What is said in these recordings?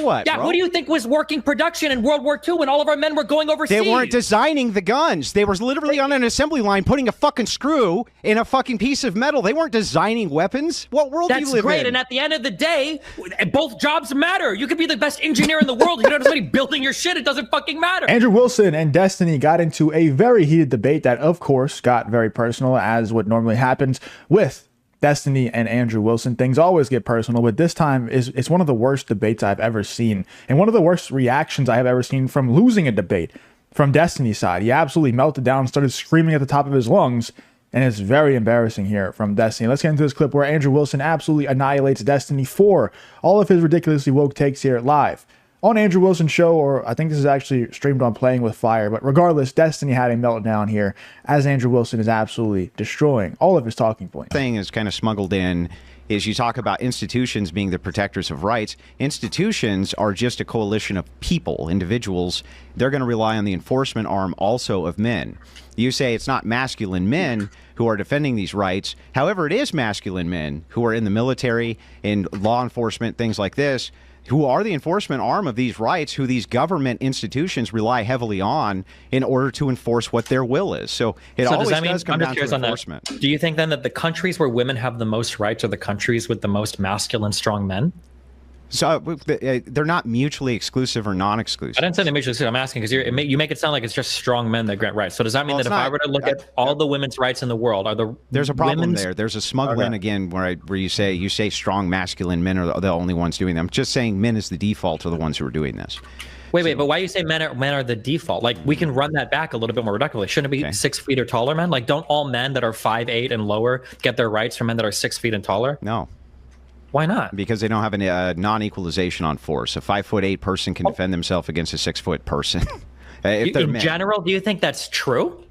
What? Yeah, bro? who do you think was working production in World War II when all of our men were going overseas? They weren't designing the guns. They were literally on an assembly line putting a fucking screw in a fucking piece of metal. They weren't designing weapons. What world do you live in? That's great, and at the end of the day, both jobs matter. You could be the best engineer in the world. You don't have somebody building your shit. It doesn't fucking matter. Andrew Wilson and Destiny got into a very heated debate that, of course, got very personal, as what normally happens with Destiny and Andrew Wilson. Things always get personal, but this time it's one of the worst debates I've ever seen, and one of the worst reactions I have ever seen from losing a debate from Destiny's side. He absolutely melted down, started screaming at the top of his lungs, and it's very embarrassing here from Destiny. Let's get into this clip where Andrew Wilson absolutely annihilates Destiny for all of his ridiculously woke takes here live on Andrew Wilson's show, or I think this is actually streamed on Playing with Fire. But regardless, Destiny had a meltdown here as Andrew Wilson is absolutely destroying all of his talking points. Thing is kind of smuggled in is you talk about institutions being the protectors of rights. Institutions are just a coalition of people, individuals. They're going to rely on the enforcement arm also of men. You say it's not masculine men who are defending these rights. However, it is masculine men who are in the military, in law enforcement, things like this, who are the enforcement arm of these rights, who these government institutions rely heavily on in order to enforce what their will is. So it always does come down to enforcement. Do you think then that the countries where women have the most rights are the countries with the most masculine, strong men? So they're not mutually exclusive or non-exclusive. I didn't say they're mutually exclusive. I'm asking because you make it sound like it's just strong men that grant rights. So does that mean that if I were to look at all the women's rights in the world, there's a problem there? There's a smuggling again where you say strong masculine men are the only ones doing them. I'm just saying men is the default are the ones who are doing this. Wait, but why do you say men are the default? Like, we can run that back a little bit more reductively. Shouldn't it be 6 feet or taller men? Like, don't all men that are 5'8" and lower get their rights from men that are 6 feet and taller? No. Why not? Because they don't have a non-equalization on force. A 5'8" person can defend themselves against a 6-foot person. In general, do you think that's true?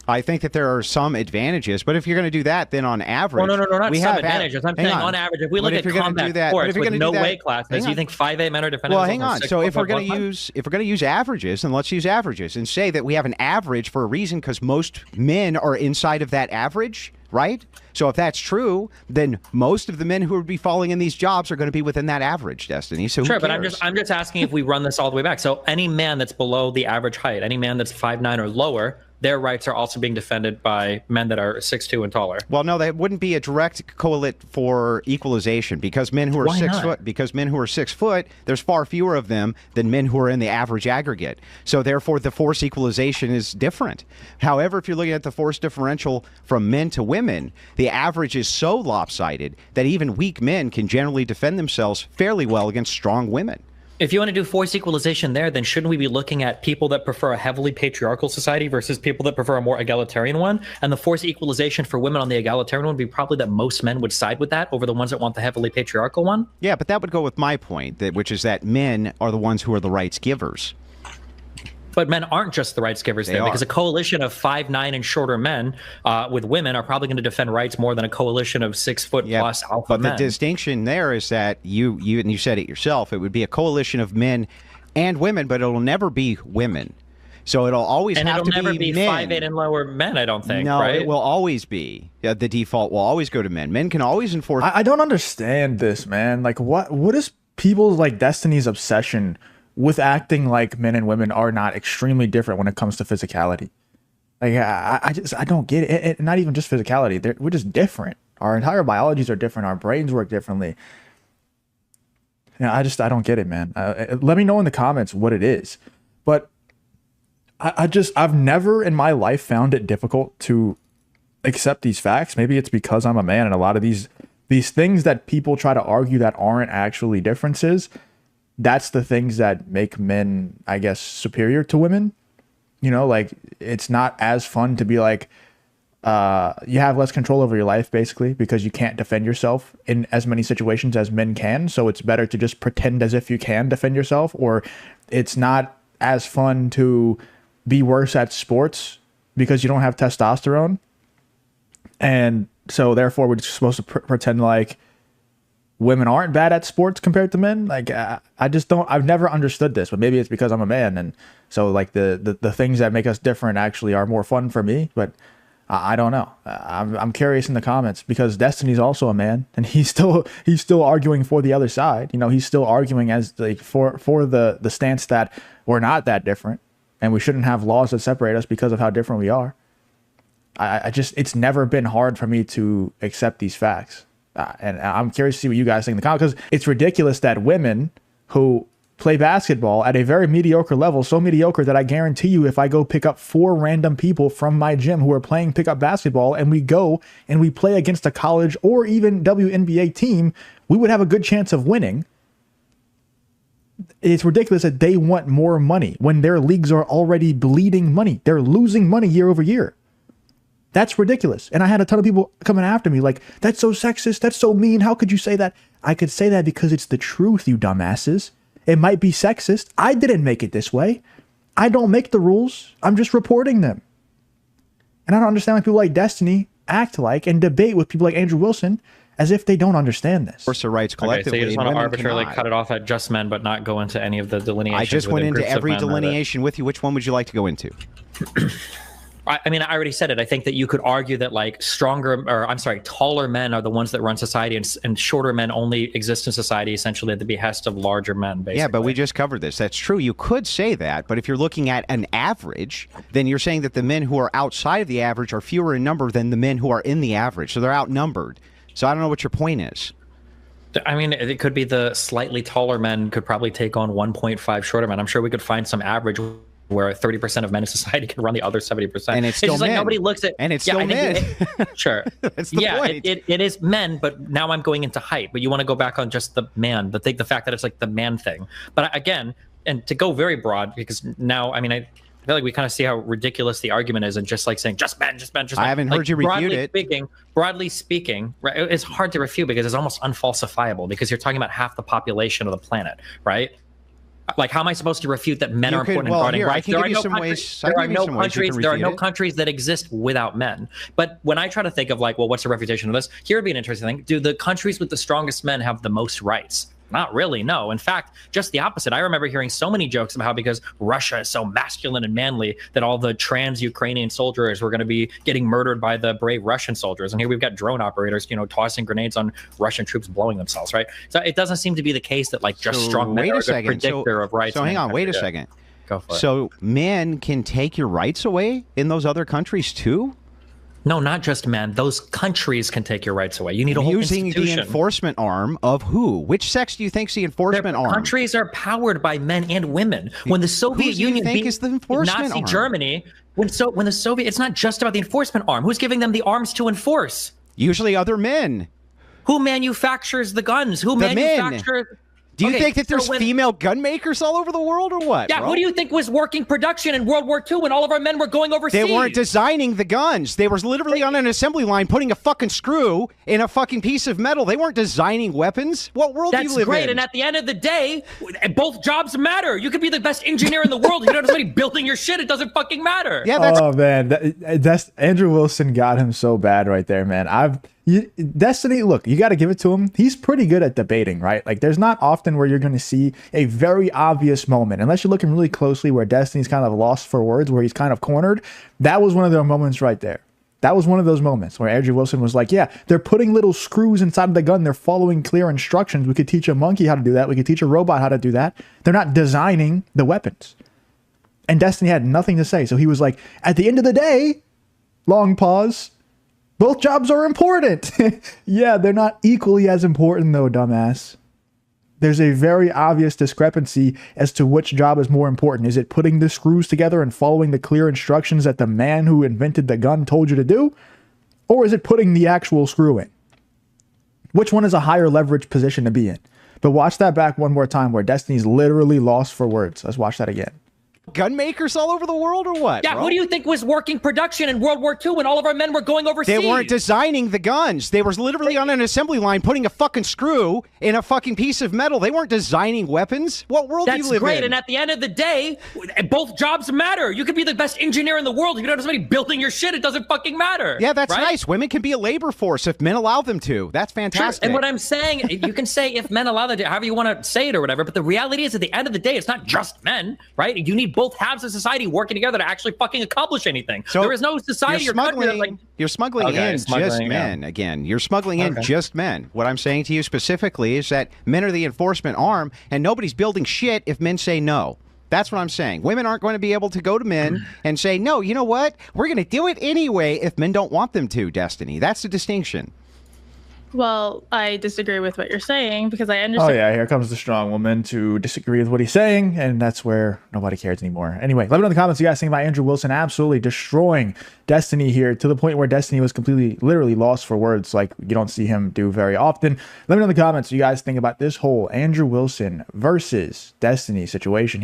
I think that there are some advantages, but if you're going to do that, then on average, no, not some advantages. I'm saying on average, if we look at combat sports with no weight classes, do you think 5'8" men are defending? Well, hang on. So if we're going to use averages, then let's use averages and say that we have an average for a reason, because most men are inside of that average, right? So if that's true, then most of the men who would be falling in these jobs are going to be within that average, Destiny. So sure, but I'm just asking if we run this all the way back. So any man that's below the average height, any man that's 5'9" or lower, their rights are also being defended by men that are 6'2" and taller. Well, no, that wouldn't be a direct correlate for equalization, because men who are 6 foot, because men who are 6 foot, there's far fewer of them than men who are in the average aggregate. So therefore, the force equalization is different. However, if you're looking at the force differential from men to women, the average is so lopsided that even weak men can generally defend themselves fairly well against strong women. If you want to do force equalization there, then shouldn't we be looking at people that prefer a heavily patriarchal society versus people that prefer a more egalitarian one? And the force equalization for women on the egalitarian one would be probably that most men would side with that over the ones that want the heavily patriarchal one? Yeah, but that would go with my point, which is that men are the ones who are the rights givers. But men aren't just the rights givers there, because a coalition of 5'9" and shorter men with women are probably going to defend rights more than a coalition of 6 foot plus alpha men. But the distinction there is that you said it yourself, it would be a coalition of men and women, but it'll never be women. So it'll always have to be men. And it'll never be 5'8" and lower men, I don't think, no, right? It will always be. The default will always go to men. Men can always enforce. I don't understand this, man. Like, what is people's, like, Destiny's obsession with acting like men and women are not extremely different when it comes to physicality? Like, I don't get it. Not even just physicality. We're just different. Our entire biologies are different. Our brains work differently. I don't get it, man. Let me know in the comments what it is. But I've never in my life found it difficult to accept these facts. Maybe it's because I'm a man, and a lot of these things that people try to argue that aren't actually differences, that's the things that make men, I guess, superior to women. You know, like, it's not as fun to be like, you have less control over your life, basically, because you can't defend yourself in as many situations as men can. So it's better to just pretend as if you can defend yourself. Or it's not as fun to be worse at sports because you don't have testosterone. And so therefore we're just supposed to pretend like women aren't bad at sports compared to men. Like, I've never understood this, but maybe it's because I'm a man. And so, like, the things that make us different actually are more fun for me. But I don't know. I'm curious in the comments because Destiny's also a man, and he's still arguing for the other side. You know, he's still arguing as like for the stance that we're not that different, and we shouldn't have laws that separate us because of how different we are. I just, it's never been hard for me to accept these facts, and I'm curious to see what you guys think in the comments, because it's ridiculous that women who play basketball at a very mediocre level, so mediocre that I guarantee you if I go pick up 4 random people from my gym who are playing pickup basketball and we go and we play against a college or even WNBA team, we would have a good chance of winning. It's ridiculous that they want more money when their leagues are already bleeding money. They're losing money year over year. That's ridiculous. And I had a ton of people coming after me like, that's so sexist, that's so mean, how could you say that? I could say that because it's the truth, you dumbasses. It might be sexist. I didn't make it this way. I don't make the rules. I'm just reporting them. And I don't understand why people like Destiny act like and debate with people like Andrew Wilson as if they don't understand this. Enforce the rights collectively. Okay, so you just want to arbitrarily cut it off at just men, but not go into any of the delineations. I just went into every delineation with you. Which one would you like to go into? I mean, I already said it. I think that you could argue that like taller men are the ones that run society, and shorter men only exist in society essentially at the behest of larger men, basically. Yeah, but we just covered this. That's true. You could say that, but if you're looking at an average, then you're saying that the men who are outside of the average are fewer in number than the men who are in the average. So they're outnumbered. So I don't know what your point is. I mean, it could be the slightly taller men could probably take on 1.5 shorter men. I'm sure we could find some average where 30% of men in society can run the other 70%. And it's still just men. Like nobody looks at, and it's still men. Sure. That's the point. It is men, but now I'm going into height. But you want to go back on just the man, the fact that it's like the man thing. But again, and to go very broad, because now, I mean, I feel like we kind of see how ridiculous the argument is, and just like saying just men. I haven't heard you refute it. Broadly speaking, right, it's hard to refute because it's almost unfalsifiable because you're talking about half the population of the planet, right? Like, how am I supposed to refute that men are important in guarding rights? There are no countries that exist without men. But when I try to think of like, well, what's the refutation of this? Here would be an interesting thing. Do the countries with the strongest men have the most rights? Not really, no. In fact, just the opposite. I remember hearing so many jokes about how because Russia is so masculine and manly that all the trans Ukrainian soldiers were going to be getting murdered by the brave Russian soldiers. And here we've got drone operators, tossing grenades on Russian troops blowing themselves, right? So it doesn't seem to be the case that like just strong men are a good predictor of rights. So hang on, wait a second. Go for it. So men can take your rights away in those other countries too? No, not just men. Those countries can take your rights away. You need a whole institution. Using the enforcement arm of who? Which sex do you think's the enforcement arm? Countries are powered by men and women. When the Soviet Union beat is the enforcement Nazi arm? Germany, when the Soviet, it's not just about the enforcement arm. Who's giving them the arms to enforce? Usually other men. Who manufactures the guns? Who manufactures? Do you think that there's female gun makers all over the world or what? Yeah, who do you think was working production in World War II when all of our men were going overseas? They weren't designing the guns. They were literally on an assembly line putting a fucking screw in a fucking piece of metal. They weren't designing weapons. What world do you live in? That's great. And at the end of the day, both jobs matter. You could be the best engineer in the world. If you don't have somebody building your shit, it doesn't fucking matter. Yeah, that's... Oh, man. That's Andrew Wilson got him so bad right there, man. Destiny, look, you got to give it to him. He's pretty good at debating, right? Like, there's not often where you're going to see a very obvious moment, unless you're looking really closely where Destiny's kind of lost for words, where he's kind of cornered. That was one of those moments right there. That was one of those moments where Andrew Wilson was like, yeah, they're putting little screws inside of the gun. They're following clear instructions. We could teach a monkey how to do that. We could teach a robot how to do that. They're not designing the weapons. And Destiny had nothing to say. So he was like, at the end of the day, long pause, both jobs are important. Yeah, they're not equally as important though, dumbass. There's a very obvious discrepancy as to which job is more important. Is it putting the screws together and following the clear instructions that the man who invented the gun told you to do? Or is it putting the actual screw in? Which one is a higher leverage position to be in? But watch that back one more time where Destiny's literally lost for words. Let's watch that again. Gun makers all over the world or what? Yeah, bro? Who do you think was working production in World War II when all of our men were going overseas? They weren't designing the guns. They were literally on an assembly line putting a fucking screw in a fucking piece of metal. They weren't designing weapons. What world do you live in? That's great. And at the end of the day, both jobs matter. You could be the best engineer in the world. If you don't have somebody building your shit, it doesn't fucking matter. Yeah, that's nice. Women can be a labor force if men allow them to. That's fantastic. Sure. And what I'm saying, you can say if men allow them to, however you want to say it or whatever, but the reality is at the end of the day, it's not just men, right? You need both halves of society working together to actually fucking accomplish anything. So there is no society or country that's like, you're smuggling Okay, in just men again. You're smuggling in just men. What I'm saying to you specifically is that men are the enforcement arm, and nobody's building shit if men say no. That's what I'm saying. Women aren't going to be able to go to men and say, no, you know what? We're going to do it anyway if men don't want them to, Destiny. That's the distinction. Well, I disagree with what you're saying because I understand. Oh yeah, here comes the strong woman to disagree with what he's saying, and that's where nobody cares anymore. Anyway, let me know in the comments what you guys think about Andrew Wilson absolutely destroying Destiny here to the point where Destiny was completely, literally lost for words, like you don't see him do very often. Let me know in the comments what you guys think about this whole Andrew Wilson versus Destiny situation here.